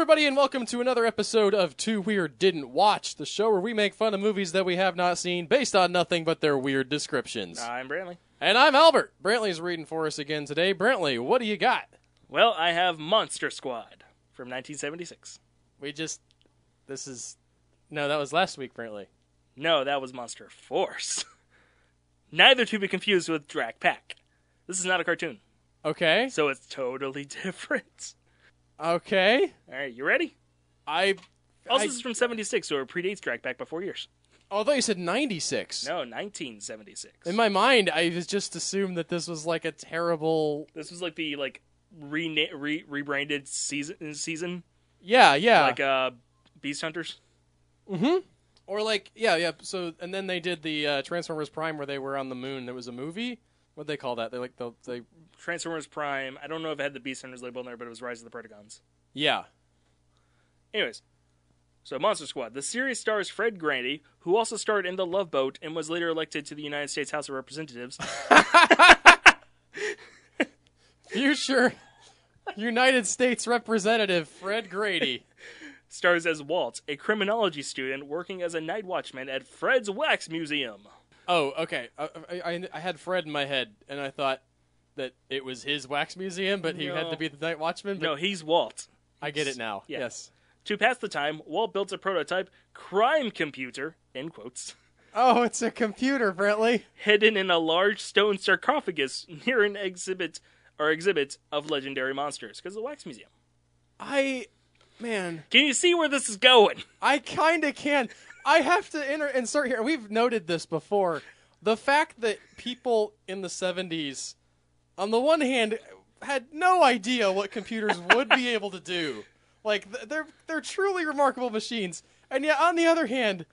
everybody, and welcome to another episode of Too Weird Didn't Watch, the show where we make fun of movies that we have not seen based on nothing but their weird descriptions. I'm Brantley. And I'm Albert. Brantley's reading for us again today. Brantley, what do you got? Well, I have Monster Squad from 1976. No, that was last week, Brantley. No, that was Monster Force. Neither to be confused with Drak Pack. This is not a cartoon. Okay. So it's totally different. Okay. All right, you ready? This is from 76, so it predates Drak Pack by 4 years. Oh, I thought you said 96. No, 1976. In my mind, I just assumed that this was like a terrible... This was like the rebranded season. Yeah. Like Beast Hunters. Mm-hmm. Or like, yeah. So, and then they did the Transformers Prime where they were on the moon. There was a movie. What'd they call that? They Transformers Prime. I don't know if it had the Beast Hunters label in there, but it was Rise of the Predacons. Yeah. Anyways, so Monster Squad. The series stars Fred Grandy, who also starred in The Love Boat and was later elected to the United States House of Representatives. Future United States Representative Fred Grady. Stars as Walt, a criminology student working as a night watchman at Fred's Wax Museum. Oh, okay. I had Fred in my head, and I thought that it was his wax museum, but he had to be the night watchman. But no, he's Walt. I get it now. Yeah. Yes. To pass the time, Walt built a prototype crime computer, in quotes. Oh, it's a computer, Brantley. Hidden in a large stone sarcophagus near an exhibit of legendary monsters, because the Wax Museum. Man. Can you see where this is going? I kind of can. I have to insert here. We've noted this before. The fact that people in the 70s, on the one hand, had no idea what computers would be able to do. Like, they're truly remarkable machines. And yet, on the other hand,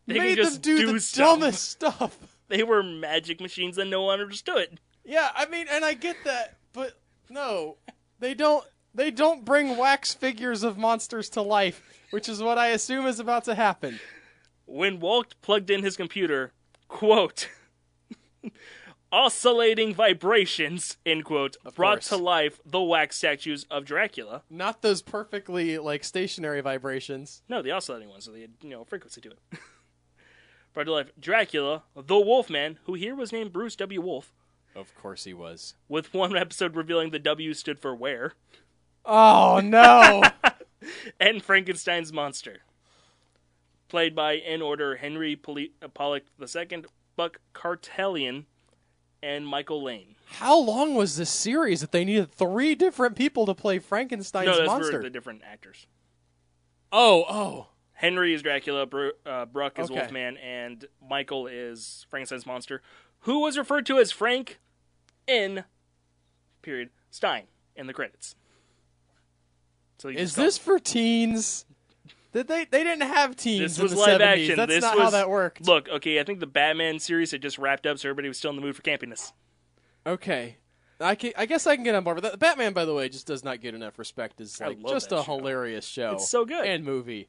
they made them do the dumbest stuff. They were magic machines that no one understood. Yeah, I mean, and I get that, but no, they don't bring wax figures of monsters to life, which is what I assume is about to happen. When Walt plugged in his computer, quote, oscillating vibrations, end quote, brought to life the wax statues of Dracula. Not those perfectly, stationary vibrations. No, the oscillating ones, so they had, frequency to it. Brought to life Dracula, the Wolfman, who here was named Bruce W. Wolfe. Of course he was. With one episode revealing the W stood for where. Oh, no! And Frankenstein's monster. Played by, in order, Henry Pollock II, Buck Cartelian, and Michael Lane. How long was this series that they needed 3 different people to play Frankenstein's monster? No, those were the different actors. Oh. Henry is Dracula, Bruck is Wolfman, and Michael is Frankenstein's monster, who was referred to as Frank Stein in the credits. So is this for teens? They didn't have teens in the 70s. Live action. That's not how that worked. Look, okay, I think the Batman series had just wrapped up, so everybody was still in the mood for campiness. Okay. I guess I can get on board with that. The Batman, by the way, just does not get enough respect as just a hilarious show. It's so good. And movie.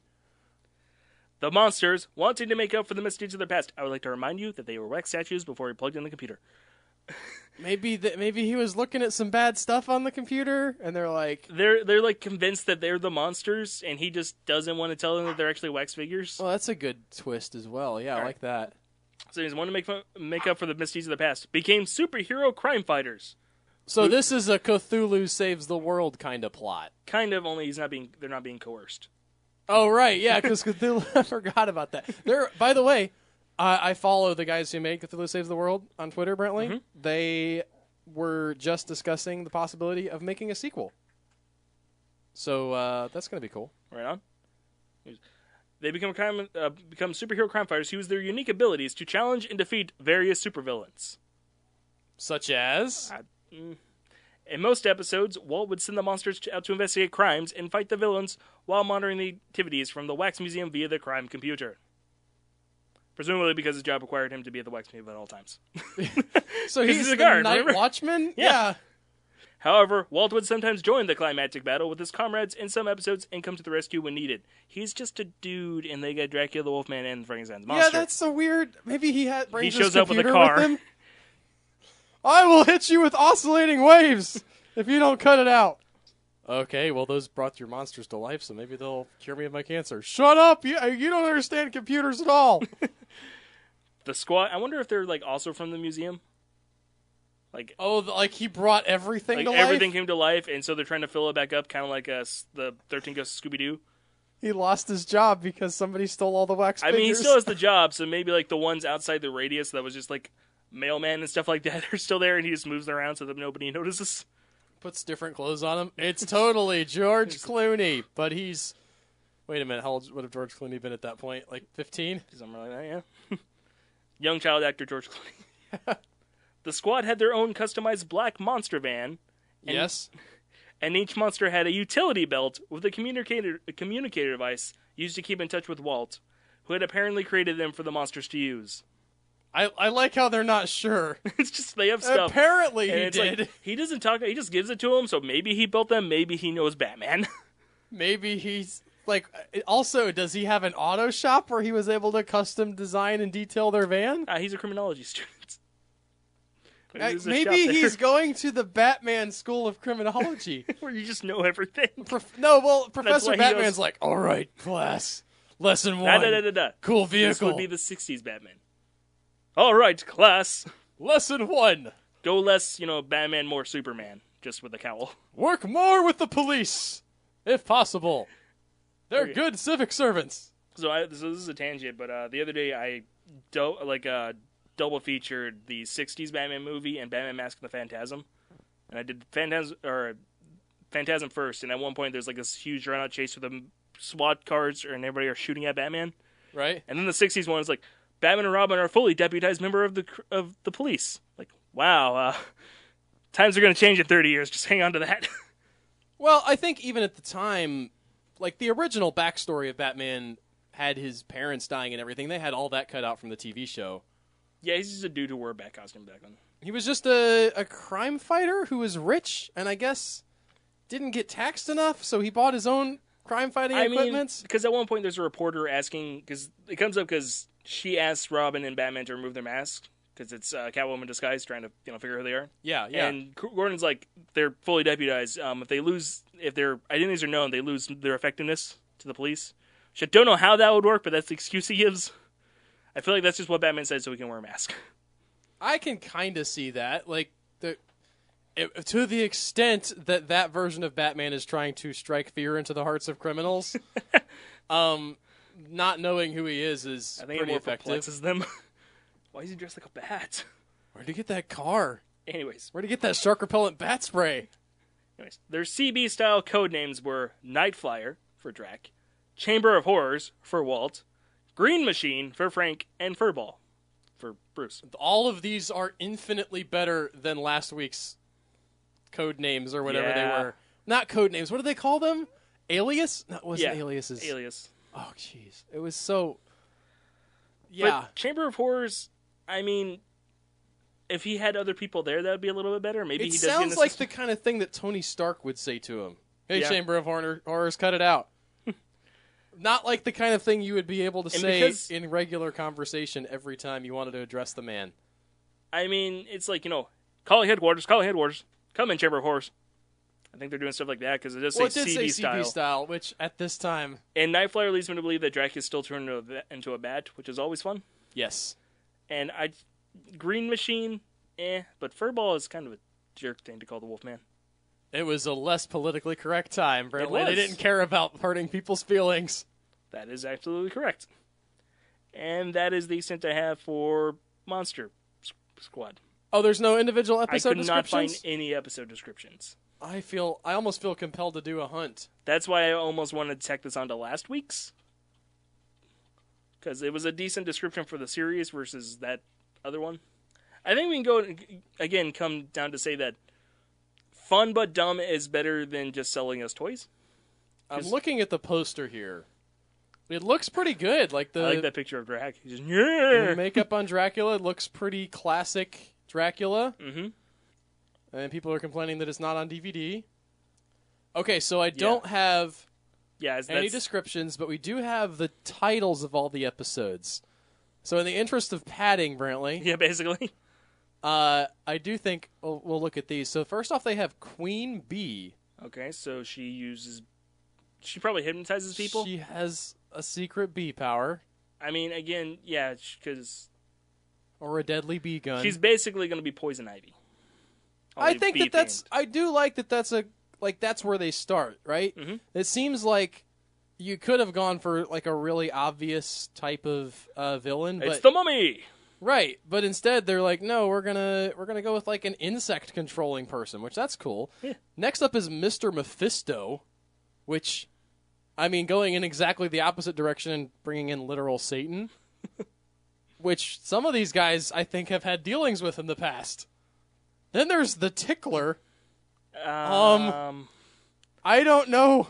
The monsters, wanting to make up for the misdeeds of their past. I would like to remind you that they were wax statues before he plugged in the computer. Maybe he was looking at some bad stuff on the computer, and they're like... They're like convinced that they're the monsters, and he just doesn't want to tell them that they're actually wax figures. Well, that's a good twist as well. Yeah, I like that. So he's wanting to make up for the misdeeds of the past. Became superhero crime fighters. So this is a Cthulhu saves the world kind of plot. Kind of, only they're not being coerced. Oh, right, yeah, because Cthulhu... I forgot about that. By the way... I follow the guys who made Cthulhu Saves the World on Twitter, Brantley. Mm-hmm. They were just discussing the possibility of making a sequel. So that's going to be cool. Right on. They become superhero crime fighters who use their unique abilities to challenge and defeat various supervillains. Such as? In most episodes, Walt would send the monsters out to investigate crimes and fight the villains while monitoring the activities from the Wax Museum via the crime computer. Presumably because his job required him to be at the Wax Museum at all times. So he's the guard, night remember? watchman? Yeah. However, Walt would sometimes join the climactic battle with his comrades in some episodes and come to the rescue when needed. He's just a dude, and they got Dracula the Wolfman and Frankenstein's monster. Yeah, that's so weird. Maybe he brings his shows up with a computer car. with him. I will hit you with oscillating waves if you don't cut it out. Okay, well, those brought your monsters to life, so maybe they'll cure me of my cancer. Shut up! You don't understand computers at all. The Squad. I wonder if they're like also from the museum. Like, like he brought everything like to life? everything came to life, and so they're trying to fill it back up, kind of like the 13 Ghosts of Scooby-Doo. He lost his job because somebody stole all the wax figures. I mean, he still has the job, so maybe like the ones outside the radius that was just like mailman and stuff like that are still there, and he just moves around so that nobody notices. Puts different clothes on him. It's totally George Clooney, but he's... Wait a minute, how old would have George Clooney been at that point? Like 15? Something like that, yeah. Young child actor George Clooney. The Squad had their own customized black monster van. Yes. And each monster had a utility belt with a communicator device used to keep in touch with Walt, who had apparently created them for the monsters to use. I like how they're not sure. It's just they have stuff. Apparently he did. Like, he doesn't talk. He just gives it to him. So maybe he built them. Maybe he knows Batman. Maybe he's like. Also, does he have an auto shop where he was able to custom design and detail their van? He's a criminology student. Maybe he's going to the Batman School of Criminology, where you just know everything. Professor Batman's like, all right, class, lesson 1. Cool vehicle. This would be the '60s Batman. All right, class. Lesson 1. Go less, Batman, more Superman, just with a cowl. Work more with the police, if possible. They're good civic servants. So this is a tangent, but the other day I double featured the '60s Batman movie and Batman: Mask of the Phantasm, and I did Phantasm first. And at one point, there's like this huge run-out chase with the SWAT cars, and everybody are shooting at Batman. Right. And then the '60s one is like, Batman and Robin are fully deputized member of the police. Like, wow, times are going to change in 30 years. Just hang on to that. Well, I think even at the time, like the original backstory of Batman had his parents dying and everything. They had all that cut out from the TV show. Yeah, he's just a dude who wore a bat costume back then. He was just a crime fighter who was rich and I guess didn't get taxed enough, so he bought his own crime-fighting equipment. Because at one point there's a reporter asking, because it comes up because she asks Robin and Batman to remove their masks because it's Catwoman disguised, trying to figure out who they are. Yeah. And Gordon's like, they're fully deputized. If their identities are known, they lose their effectiveness to the police. Which I don't know how that would work, but that's the excuse he gives. I feel like that's just what Batman said so he can wear a mask. I can kind of see that, to the extent that version of Batman is trying to strike fear into the hearts of criminals. Not knowing who he is I think pretty it more effective. Perplexes them. Why is he dressed like a bat? Where'd he get that car? Anyways. Where'd he get that shark repellent bat spray? Anyways, their CB-style code names were Night Flyer for Drak, Chamber of Horrors for Walt, Green Machine for Frank, and Furball for Bruce. All of these are infinitely better than last week's code names or whatever they were. Not code names. What do they call them? Alias? No, it wasn't aliases. Alias. Oh, jeez. It was so... Yeah. But Chamber of Horrors, I mean, if he had other people there, that would be a little bit better. Maybe he does. It sounds like the kind of thing that Tony Stark would say to him. Hey, Chamber of Horrors, cut it out. Not like the kind of thing you would be able to say in regular conversation every time you wanted to address the man. I mean, it's like, call it headquarters, come in, Chamber of Horrors. I think they're doing stuff like that because it does say CB style, which at this time... And Night Flyer leads me to believe that Drak is still turned into a bat, which is always fun. Yes. And Green Machine, but Furball is kind of a jerk thing to call the Wolfman. It was a less politically correct time, Brantley. They didn't care about hurting people's feelings. That is absolutely correct. And that is the extent I have for Monster Squad. Oh, there's no individual episode descriptions? I could not find any episode descriptions. I almost feel compelled to do a hunt. That's why I almost wanted to tack this onto last week's. Because it was a decent description for the series versus that other one. I think we can come down to say that fun but dumb is better than just selling us toys. I'm looking at the poster here. It looks pretty good. I like that picture of Drak. He's just, the makeup on Dracula looks pretty classic Dracula. Mm-hmm. And people are complaining that it's not on DVD. Okay, so I don't have any descriptions, but we do have the titles of all the episodes. So in the interest of padding, Brantley... Yeah, basically. I do think we'll look at these. So first off, they have Queen Bee. Okay, so she probably hypnotizes people. She has a secret bee power. I mean, again, yeah, because... Or a deadly bee gun. She's basically going to be Poison Ivy. I think that's... I do like that that's that's where they start, right? Mm-hmm. It seems like you could have gone for, like, a really obvious type of villain. It's the Mummy! Right, but instead they're like, no, we're gonna go with, like, an insect-controlling person, which that's cool. Yeah. Next up is Mr. Mephisto, which... I mean, going in exactly the opposite direction and bringing in literal Satan, which some of these guys, I think, have had dealings with in the past. Then there's the Tickler. I don't know.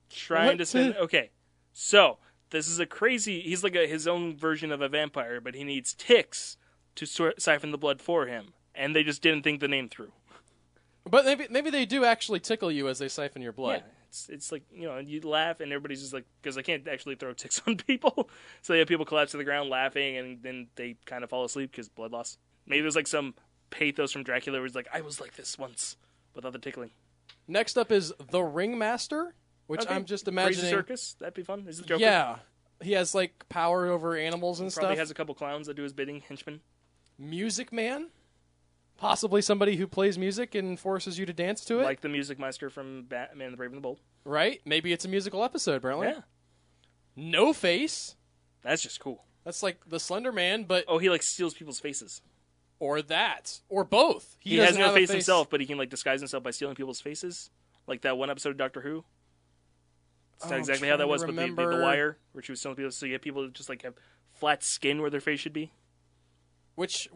Trying to spend... Okay, so, this is a crazy... He's like his own version of a vampire, but he needs ticks to siphon the blood for him. And they just didn't think the name through. But maybe they do actually tickle you as they siphon your blood. Yeah. It's like, you laugh and everybody's just like, because I can't actually throw ticks on people. So they have people collapse to the ground laughing and then they kind of fall asleep because blood loss. Maybe there's like some pathos from Dracula where he's like, I was like this once without the tickling. Next up is the Ringmaster, which I'm just imagining. Crazy Circus? That'd be fun. Is it Joker? Yeah. He has like power over animals and stuff. Probably has a couple clowns that do his bidding, henchmen. Music Man. Possibly somebody who plays music and forces you to dance to it. Like the Music Meister from Batman the Brave and the Bold. Right? Maybe it's a musical episode, Brantley. Yeah. No Face. That's just cool. That's like the Slender Man, but... Oh, he like steals people's faces. Or that. Or both. He has no face himself, but he can like disguise himself by stealing people's faces. Like that one episode of Doctor Who. It's not exactly how that was, but the Wire, where she was stealing people, so you have people that just like have flat skin where their face should be. Which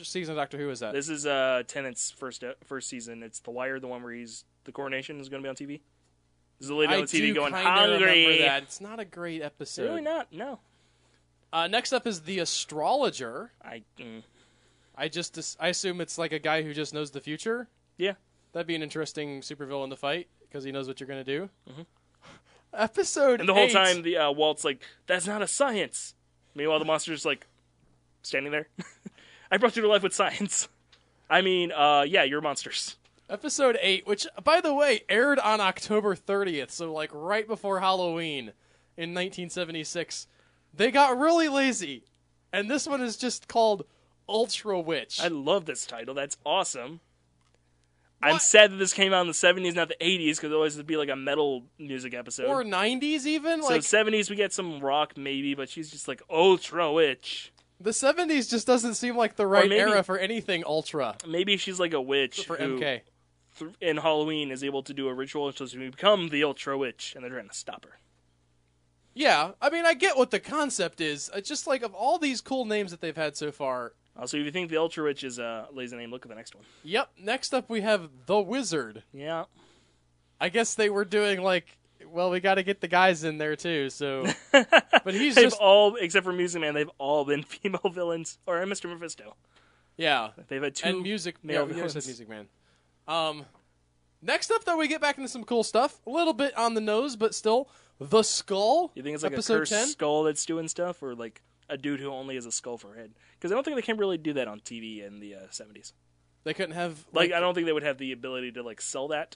season of Doctor Who is that? This is Tennant's first season. It's The Wire, the one where the coronation is going to be on TV. There's a lady on TV going, hungry. Remember that. It's not a great episode. Really not, no. Next up is the Astrologer. I assume it's like a guy who just knows the future. Yeah. That'd be an interesting supervillain to fight, because he knows what you're going to do. Mm-hmm. Episode 8. And the whole time, the Walt's like, that's not a science. Meanwhile, the monster's like, standing there. I brought you to life with science. I mean, yeah, you're monsters. Episode 8, which, by the way, aired on October 30th, so like right before Halloween in 1976. They got really lazy, and this one is just called Ultra Witch. I love this title. That's awesome. What? I'm sad that this came out in the 70s, not the 80s, because otherwise it'd be like a metal music episode. Or 90s even? So 70s we get some rock maybe, but she's just like, Ultra Witch. The 70s just doesn't seem like the right era for anything ultra. Maybe she's like a witch for who, MK. In Halloween, is able to do a ritual until she becomes the Ultra Witch, and they're trying to stop her. Yeah, I mean, I get what the concept is. It's just like, of all these cool names that they've had so far... Also, if you think the Ultra Witch is a lazy name, look at the next one. Yep, next up we have the Wizard. Yeah. I guess they were doing like... Well, we got to get the guys in there too, so... But he's they've all, except for Music Man, they've all been female villains. Or Mr. Mephisto. Yeah. They've had two male villains. Said Music Man. Next up, though, we get back into some cool stuff. A little bit on the nose, but still. The Skull. You think it's like episode a cursed 10? skull that's doing stuff? Or like a dude who only has a skull for a head? Because I don't think they can really do that on TV in the 70s. They couldn't have... Like, I don't think they would have the ability to like sell that.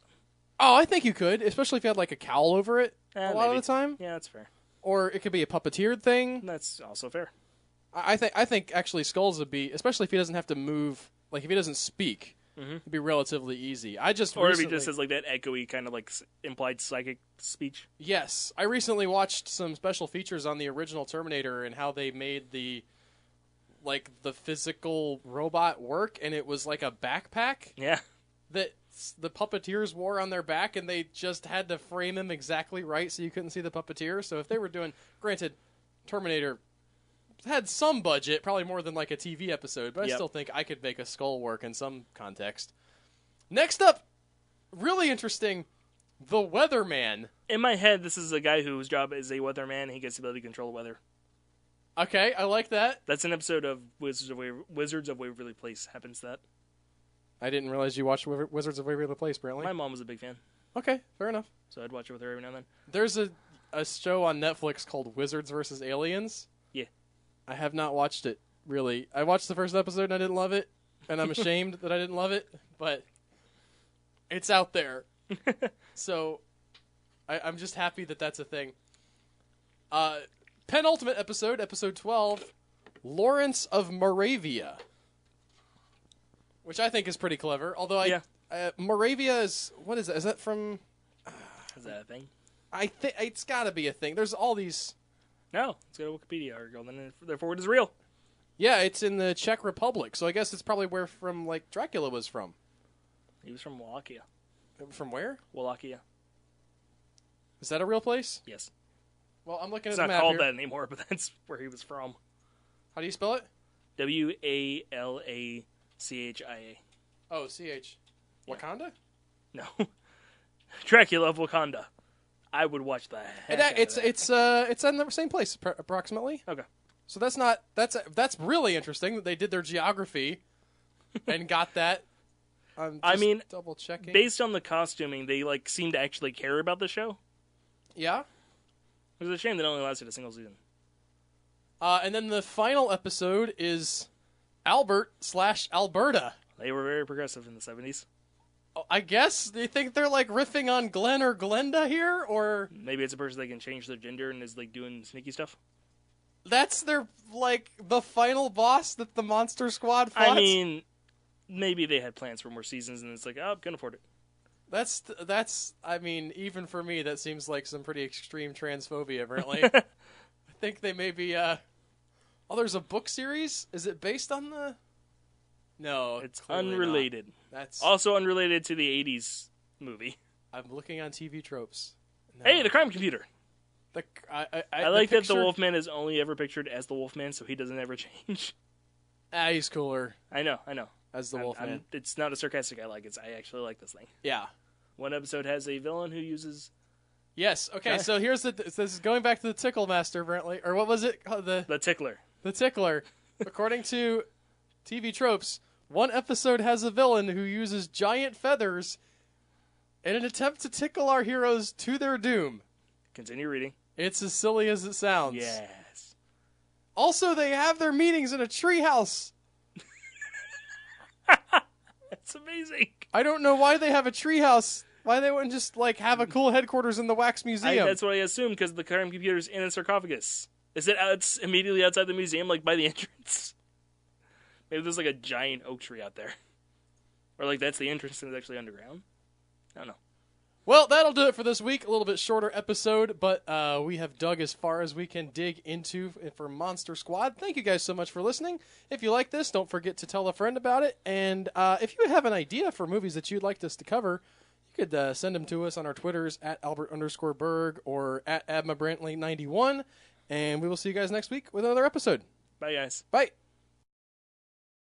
Oh, I think you could, especially if you had like a cowl over it a lot of the time. Yeah, that's fair. Or it could be a puppeteered thing. That's also fair. I think actually Skulls would be, especially if he doesn't have to move, like if he doesn't speak, it'd be relatively easy. Or if he just has like that echoey kind of like implied psychic speech. Yes, I recently watched some special features on the original Terminator and how they made the physical robot work, and it was like a backpack. Yeah. That the puppeteers wore on their back, and they just had to frame him exactly right so you couldn't see the puppeteer. So if they were doing, granted, Terminator had some budget, probably more than like a TV episode, but I still think I could make a skull work in some context. Next up, really interesting, the Weatherman. In my head, this is a guy whose job is a weatherman. He gets the ability to control the weather. Okay, I like that. That's an episode of Wizards of Waverly Place. Happens that. I didn't realize you watched Wizards of Waverly Place, Brantley. My mom was a big fan. Okay, fair enough. So I'd watch it with her every now and then. There's a show on Netflix called Wizards vs. Aliens. Yeah. I have not watched it, really. I watched the first episode and I didn't love it, and I'm ashamed that I didn't love it, but it's out there. So I'm just happy that that's a thing. Penultimate episode, episode 12, Lawrence of Moravia. Which I think is pretty clever. Although Moravia is... What is that? Is that from... Is that a thing? I think it's got to be a thing. There's all these... No, it's got a Wikipedia article, and therefore it is real. Yeah, it's in the Czech Republic, so I guess it's probably where Dracula was from. He was from Wallachia. From where? Wallachia. Is that a real place? Yes. Well, I'm looking It's at the not map called here. that anymore, but that's where he was from. How do you spell it? Wallachia. Oh, CH. Wakanda? No. Dracula of Wakanda. I would watch that. It's in the same place approximately. Okay. So that's really interesting that they did their geography and got that. I mean, double checking. Based on the costuming, they seem to actually care about the show. Yeah. It was a shame that it only lasted a single season. And then the final episode is Albert/Alberta. They were very progressive in the 70s. I guess they think they're riffing on Glenn or Glenda here, or maybe it's a person that can change their gender and is doing sneaky stuff. That's their the final boss that the Monster Squad fought. I mean, maybe they had plans for more seasons, and it's can afford it. That's. I mean, even for me, that seems like some pretty extreme transphobia. Apparently, I think they may be. Oh, there's a book series. Is it based on the? No, it's unrelated. Not. That's also unrelated to the '80s movie. I'm looking on TV tropes. No. Hey, the crime computer. I like that the Wolfman is only ever pictured as the Wolfman, so he doesn't ever change. He's cooler. I know. As the Wolfman. It's not a sarcastic I like. I actually like this thing. Yeah. One episode has a villain who uses... Yes. Okay, so here's this is going back to the Tickle Master, Brantley. Or what was it? The Tickler. The Tickler. According to TV tropes, one episode has a villain who uses giant feathers in an attempt to tickle our heroes to their doom. Continue reading. It's as silly as it sounds. Yes. Also, they have their meetings in a treehouse. That's amazing. I don't know why they have a treehouse. Why they wouldn't just have a cool headquarters in the Wax Museum? That's what I assumed, because the crime computer's in a sarcophagus. Is it it's immediately outside the museum, by the entrance? Maybe there's a giant oak tree out there. Or that's the entrance and it's actually underground. I don't know. Well, that'll do it for this week. A little bit shorter episode, but we have dug as far as we can dig into for Monster Squad. Thank you guys so much for listening. If you like this, don't forget to tell a friend about it. And if you have an idea for movies that you'd like us to cover, you could send them to us on our Twitters at Albert_Berg or at AdmaBrantley91. And we will see you guys next week with another episode. Bye, guys. Bye.